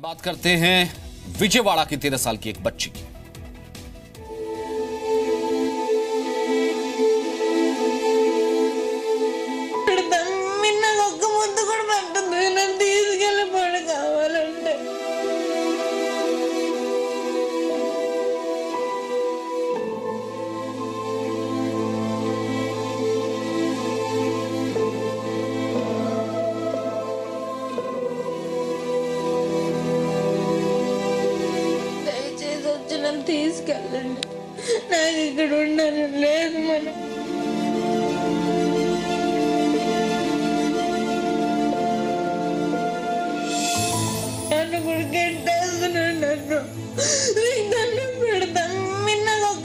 बात करते हैं विजयवाड़ा की 13 साल की एक बच्ची की। తీసుకెళ్ళండి, నాకు ఇక్కడ ఉండాలని లేదు. నన్ను కూడా గెట్టేస్తున్నాడు, నన్ను దండం పెడతాను. మీరు నాకు ఒక్క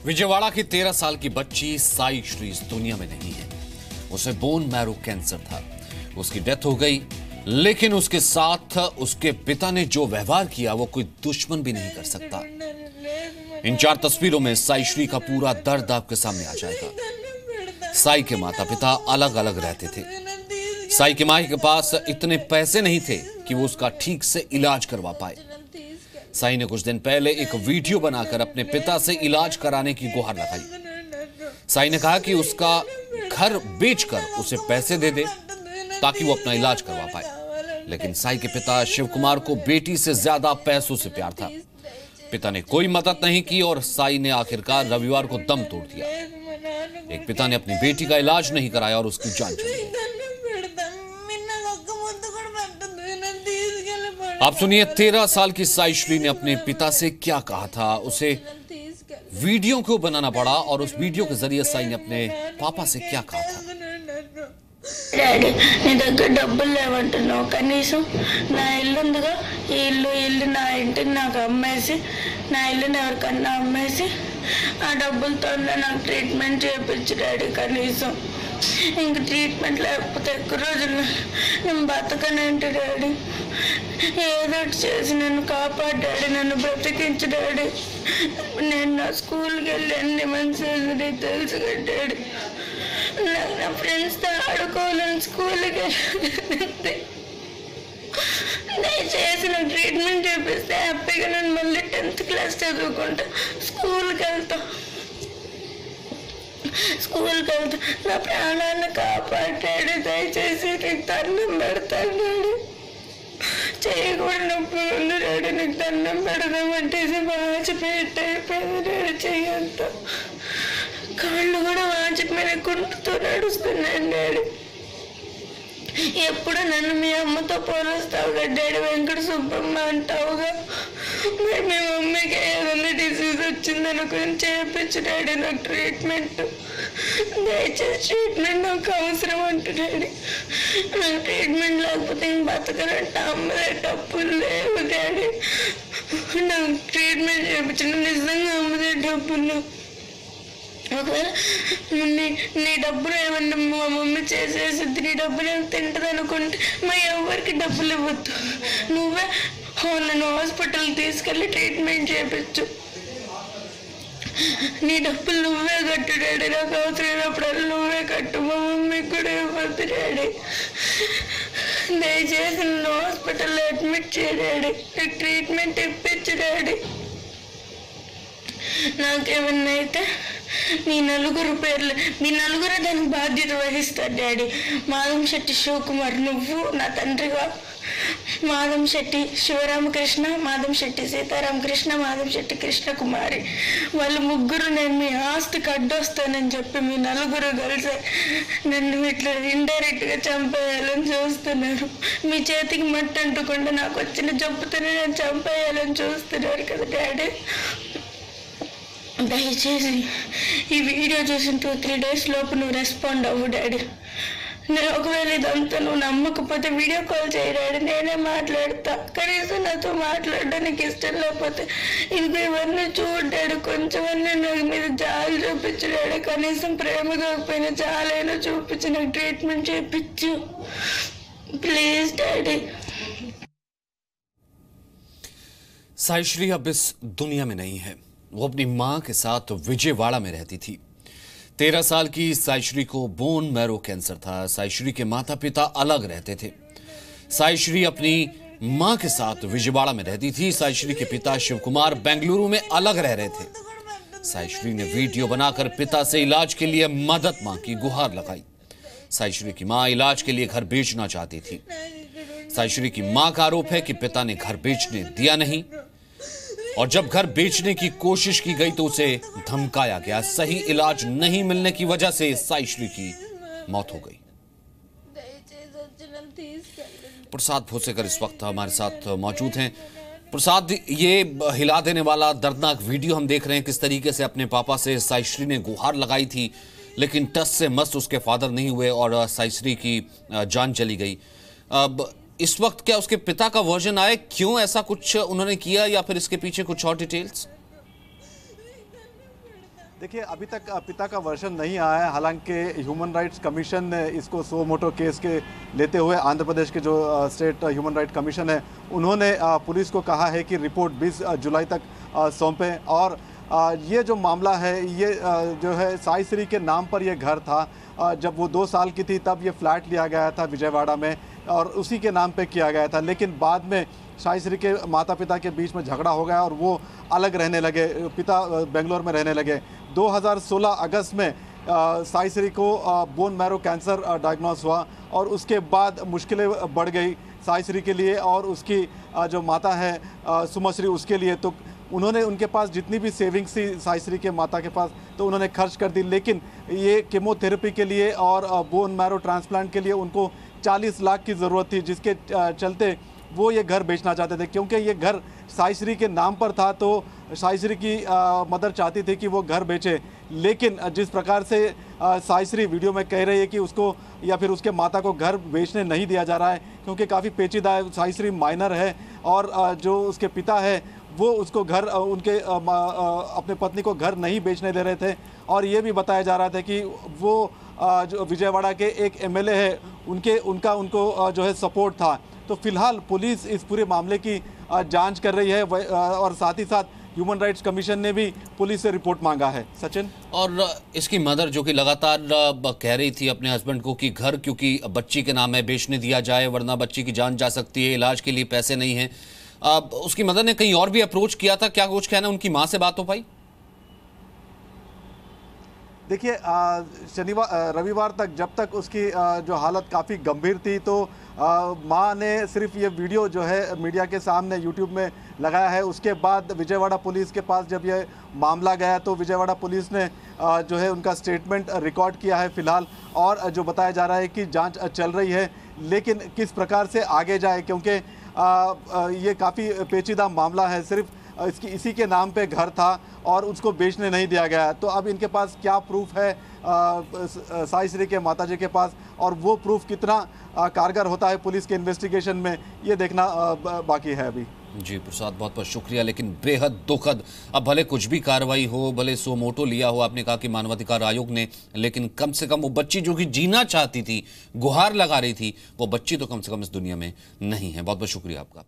विजयवाड़ा की 13 साल की बच्ची साई श्री इस दुनिया में नहीं है। उसे बोन मैरो कैंसर था, उसकी डेथ हो गई, लेकिन उसके साथ उसके पिता ने जो व्यवहार किया वो कोई दुश्मन भी नहीं कर सकता। इन 4 तस्वीरों में साई श्री का पूरा दर्द आपके सामने आ जाएगा। साई के माता पिता अलग अलग रहते थे। साई की मां के पास इतने पैसे नहीं थे कि वो उसका ठीक से इलाज करवा पाए। साई ने कुछ दिन पहले एक वीडियो बनाकर अपने पिता से इलाज कराने की गुहार लगाई। साई ने कहा कि उसका घर बेचकर उसे पैसे दे दे ताकि वो अपना इलाज करवा पाए, लेकिन साई के पिता शिव कुमार को बेटी से ज्यादा पैसों से प्यार था। पिता ने कोई मदद नहीं की और साई ने आखिरकार रविवार को दम तोड़ दिया। एक पिता ने अपनी बेटी का इलाज नहीं कराया और उसकी जान चली गई। आप सुनिए 13 साल की साई श्री ने अपने पिता से क्या कहा था। उसे वीडियो क्यों बनाना पड़ा और उस वीडियो के जरिए साई ने अपने पापा से क्या कहा था। డాడీ, నీ దగ్గర డబ్బులు లేవంటున్నావు, కనీసం నా ఇల్లు ఉందిగా, ఈ ఇల్లు నా ఇంటిని నాకు అమ్మేసి, నా ఇల్లుని ఎవరికన్నా అమ్మేసి ఆ డబ్బులతో నాకు ట్రీట్మెంట్ చేయించు డాడీ. కనీసం ఇంక ట్రీట్మెంట్ లేకపోతే ఎక్కువ రోజులు నేను బతకనేంటి డాడీ. ఏదో చేసి నన్ను కాపాడు డాడీ, నన్ను బ్రతికించు డాడీ. నేను నా స్కూల్కి వెళ్ళి ఎన్ని మంచి తెలుసు కదా డాడీ. నాకు నా ఫ్రెండ్స్తో ఆడుకోవాలని స్కూల్కి వెళ్ళి దయచేసి నా ట్రీట్మెంట్ చేపిస్తే హ్యాపీగా నేను మళ్ళీ 10th క్లాస్ చదువుకుంటా, స్కూల్కి వెళ్తా. నా ప్రాణాన్ని కాపాడాడు, దయచేసి నీకు దండం పెడతాడు. చేయకూడదు నొప్పి ఉంది డాడీ, నీకు దండం పెడదామంటే వాచిపోయి అయిపోయింది డాడీ. చెయ్యంత కాళ్ళు కూడా వాచిపోయిన కుంటుతో నడుస్తున్నాను డాడీ. ఎప్పుడు నన్ను మీ అమ్మతో పోలుస్తావు కదా డాడీ, వెంకట సుబ్బమ్మ అంటావుగా. మరి మీ మమ్మీకి ఏదైనా డిసీజ్ వచ్చిందనుకుని చేయించు డాడీ నాకు ట్రీట్మెంట్. దయచేసి ట్రీట్మెంట్ నాకు అవసరం అంటు డాడీ. నాకు ట్రీట్మెంట్ లేకపోతే ఇంక బతకనంటే అమ్మదే డబ్బులు లేవు డాడీ. నాకు ట్రీట్మెంట్ చేయించిన నిజంగా అమ్మదే డబ్బులు. ఒకవేళ నీ డబ్బులు ఏమన్నా మా మమ్మీ చేసేసిద్ది, నీ డబ్బులు ఏమి తింటుంది అనుకుంటే మా ఎవరికి డబ్బులు ఇవ్వద్దు. నువ్వే నన్ను హాస్పిటల్కి తీసుకెళ్ళి ట్రీట్మెంట్ చేయించు. నీ డబ్బులు నువ్వే కట్టు డాడీ, నాకు అవసరమైనప్పుడు నువ్వే కట్టు. మా మమ్మీకి కూడా ఇవ్వద్దు డాడీ. దయచేసి నన్ను హాస్పిటల్లో అడ్మిట్ చేయ డాడీ, నీకు ట్రీట్మెంట్ ఇప్పించు డాడీ. నాకేమన్నా అయితే మీ నలుగురు దానికి బాధ్యత వహిస్తారు డాడీ. మాధంశెట్టి శివకుమార్, నువ్వు నా తండ్రిగా మాధం శెట్టి శివరామకృష్ణ, మాధం శెట్టి సీతారామకృష్ణ, మాధం శెట్టి కృష్ణకుమారి. వాళ్ళు ముగ్గురు నేను మీ ఆస్తికి అడ్డొస్తానని చెప్పి మీ నలుగురు కలిసి నన్ను ఇట్లా ఇండైరెక్ట్గా చంపేయాలని చూస్తున్నారు. మీ చేతికి మట్టి అంటకుండా నాకు వచ్చిన జబ్బుతోనే నేను చంపేయాలని చూస్తున్నారు కదా డాడీ. దయచేసి ఈ వీడియో చూసిన 2-3 days లోపు నువ్వు రెస్పాండ్ అవ్వు డాడీ. నేను ఒకవేళ ఇదంతా నువ్వు నమ్మకపోతే వీడియో కాల్ చేయి డాడీ, నేనే మాట్లాడతా. కనీసం నాతో మాట్లాడడానికి ఇష్టం లేకపోతే ఇది ఇవన్నీ చూడ్డాడు, కొంచెమన్నా నాకు మీద జాలి చూపించాడు. కనీసం ప్రేమ కాకపోయినా జాలైనా చూపించి నాకు ట్రీట్మెంట్ చేయించు ప్లీజ్ డాడీ. साइश्री अब इस दुनिया में नहीं है। वो अपनी मां के साथ विजयवाड़ा में रहती थी। 13 साल की साइश्री को बोन मैरो कैंसर था। साइश्री के माता पिता अलग रहते थे। साइश्री अपनी मां के साथ विजयवाड़ा में रहती थी। साइश्री के पिता शिव कुमार बेंगलुरु में अलग रह रहे थे। साइश्री ने वीडियो बनाकर पिता से इलाज के लिए मदद मांगी, गुहार लगाई। साइश्री की मां इलाज के लिए घर बेचना चाहती थी। साइश्री की मां का आरोप है कि पिता ने घर बेचने दिया नहीं और जब घर बेचने की कोशिश की गई तो उसे धमकाया गया। सही इलाज नहीं मिलने की वजह से साइश्री की मौत हो गई। प्रसाद भोसेकर इस वक्त हमारे साथ मौजूद हैं। प्रसाद, ये हिला देने वाला दर्दनाक वीडियो हम देख रहे हैं, किस तरीके से अपने पापा से साइश्री ने गुहार लगाई थी, लेकिन टस से मस उसके फादर नहीं हुए और साइश्री की जान चली गई। अब इस वक्त क्या उसके पिता का वर्जन आया, क्यों ऐसा कुछ उन्होंने किया, या फिर इसके पीछे कुछ और डिटेल्स? देखिए, अभी तक पिता का वर्जन नहीं आया है। हालांकि ह्यूमन राइट्स कमीशन ने इसको सो मोटो केस के लेते हुए आंध्र प्रदेश के जो स्टेट ह्यूमन राइट्स कमीशन है, उन्होंने पुलिस को कहा है कि रिपोर्ट 20 जुलाई तक सौंपें। और ये जो मामला है, ये जो है साइश्री के नाम पर ये घर था। जब वो 2 साल की थी तब ये फ्लैट लिया गया था विजयवाड़ा में और उसी के नाम पे किया गया था। लेकिन बाद में साइश्री के माता पिता के बीच में झगड़ा हो गया और वो अलग रहने लगे, पिता बेंगलोर में रहने लगे। 2016 अगस्त में साइश्री को बोन मैरो कैंसर डायग्नोस हुआ और उसके बाद मुश्किलें बढ़ गई साइश्री के लिए और उसकी जो माता है सुमश्री, उसके लिए। तो उन्होंने उनके पास जितनी भी सेविंग्स थी साइश्री के माता के पास, तो उन्होंने खर्च कर दी। लेकिन ये कीमोथेरेपी के लिए और बोन मैरो ट्रांसप्लांट के लिए उनको 40 लाख की ज़रूरत थी, जिसके चलते वो ये घर बेचना चाहते थे। क्योंकि ये घर साइश्री के नाम पर था तो साइश्री की मदर चाहती थी कि वो घर बेचे। लेकिन जिस प्रकार से साइश्री वीडियो में कह रही है कि उसको या फिर उसके माता को घर बेचने नहीं दिया जा रहा है, क्योंकि काफ़ी पेचीदा है। साइश्री माइनर है और जो उसके पिता है वो उसको घर उनके अपने पत्नी को घर नहीं बेचने दे रहे थे। और ये भी बताया जा रहा था कि वो जो विजयवाड़ा के एक एमएलए है, उनको जो है सपोर्ट था। तो फिलहाल पुलिस इस पूरे मामले की जांच कर रही है और साथ ही साथ ह्यूमन राइट्स कमीशन ने भी पुलिस से रिपोर्ट मांगा है। सचिन, और इसकी मदर जो कि लगातार कह रही थी अपने हस्बैंड को कि घर क्योंकि बच्ची के नाम है बेचने दिया जाए, वरना बच्ची की जान जा सकती है, इलाज के लिए पैसे नहीं हैं। उसकी मदर ने कहीं और भी अप्रोच किया था, क्या कुछ कहना, उनकी मां से बात हो पाई? देखिए, रविवार तक जब तक उसकी जो हालत काफ़ी गंभीर थी, तो माँ ने सिर्फ ये वीडियो जो है मीडिया के सामने यूट्यूब में लगाया है। उसके बाद विजयवाड़ा पुलिस के पास जब ये मामला गया तो विजयवाड़ा पुलिस ने जो है उनका स्टेटमेंट रिकॉर्ड किया है फ़िलहाल। और जो बताया जा रहा है कि जांच चल रही है, लेकिन किस प्रकार से आगे जाए, क्योंकि ये काफ़ी पेचीदा मामला है। सिर्फ इसी के नाम पे घर था और उसको बेचने नहीं दिया गया। तो अब इनके पास क्या प्रूफ है साइश्री के माताजी के पास, और वो प्रूफ कितना कारगर होता है पुलिस के इन्वेस्टिगेशन में, ये देखना बाकी है अभी। जी प्रसाद, बहुत बहुत शुक्रिया। लेकिन बेहद दुखद, अब भले कुछ भी कार्रवाई हो, भले सो मोटो लिया हो, आपने कहा कि मानवाधिकार आयोग ने, लेकिन कम से कम वो बच्ची जो कि जीना चाहती थी, गुहार लगा रही थी, वो बच्ची तो कम से कम इस दुनिया में नहीं है। बहुत बहुत शुक्रिया आपका।